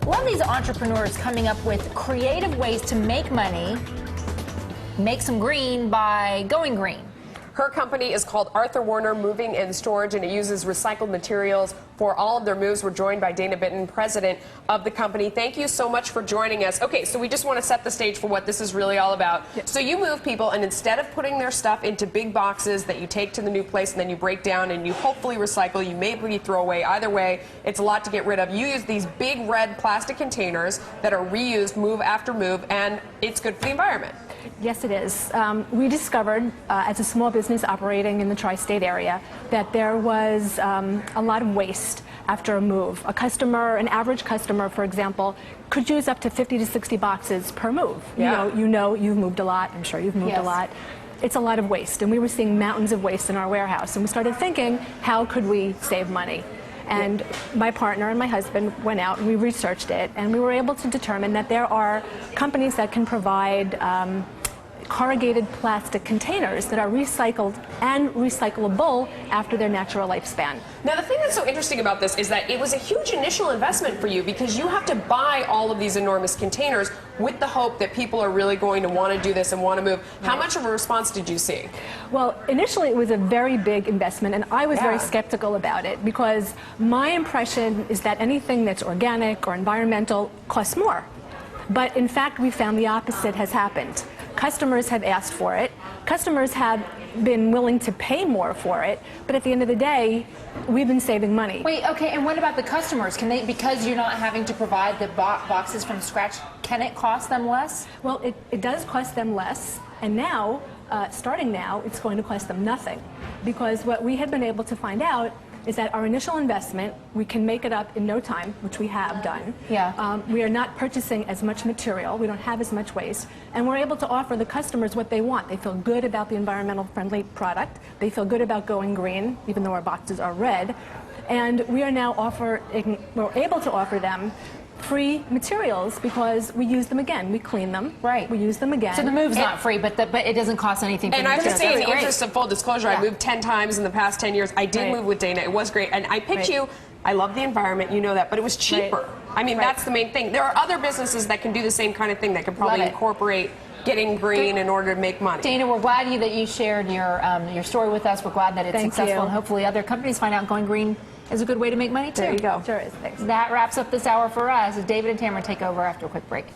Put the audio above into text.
Love these entrepreneurs coming up with creative ways to make money, make some green by going green. Her company is called Werner Moving and Storage, and it uses recycled materials for all of their moves. We're joined by Dana Bitton, president of the company. Thank you so much for joining us. Okay, so we just want to set the stage for what this is really all about. Yes. So you move people, and instead of putting their stuff into big boxes that you take to the new place and then you break down and you hopefully recycle, you maybe throw away, either way, it's a lot to get rid of. You use these big red plastic containers that are reused move after move, and it's good for the environment. Yes, it is. We discovered, as a small business operating in the tri-state area, that there was a lot of waste after a move. An average customer, for example, could use up to 50 to 60 boxes per move. Yeah. You know, you've moved a lot. I'm sure you've moved a lot. It's a lot of waste, and we were seeing mountains of waste in our warehouse, and we started thinking, how could we save money? And my partner and my husband went out and we researched it, and we were able to determine that there are companies that can provide corrugated plastic containers that are recycled and recyclable after their natural lifespan. Now, the thing that's so interesting about this is that it was a huge initial investment for you, because you have to buy all of these enormous containers with the hope that people are really going to want to do this and want to move. How much of a response did you see? Well, initially it was a very big investment, and I was very skeptical about it, because my impression is that anything that's organic or environmental costs more. But in fact, we found the opposite has happened. Customers have asked for it. Customers have been willing to pay more for it, but at the end of the day, we've been saving money. Wait, okay, and what about the customers? Can they, because you're not having to provide the boxes from scratch, can it cost them less? Well, it does cost them less, and now, starting now, it's going to cost them nothing. Because what we have been able to find out is that our initial investment, we can make it up in no time, which we have done. We are not purchasing as much material, we don't have as much waste, and we're able to offer the customers what they want. They feel good about the environmental friendly product, they feel good about going green, even though our boxes are red, and we are now we're able to offer them free materials because we use them again. We clean them. Right. We use them again. So the move's not free, but it doesn't cost anything. And I have to say, in the interest of full disclosure, I moved 10 times in the past 10 years. I did move with Dana. It was great. And I picked you. I love the environment. You know that. But it was cheaper. I mean, that's the main thing. There are other businesses that can do the same kind of thing that can probably incorporate getting green in order to make money. Dana, we're glad that you shared your story with us. We're glad that it's successful. And hopefully other companies find out going green is a good way to make money, too. There you go. Sure is. Thanks. That wraps up this hour for us. David and Tamara take over after a quick break.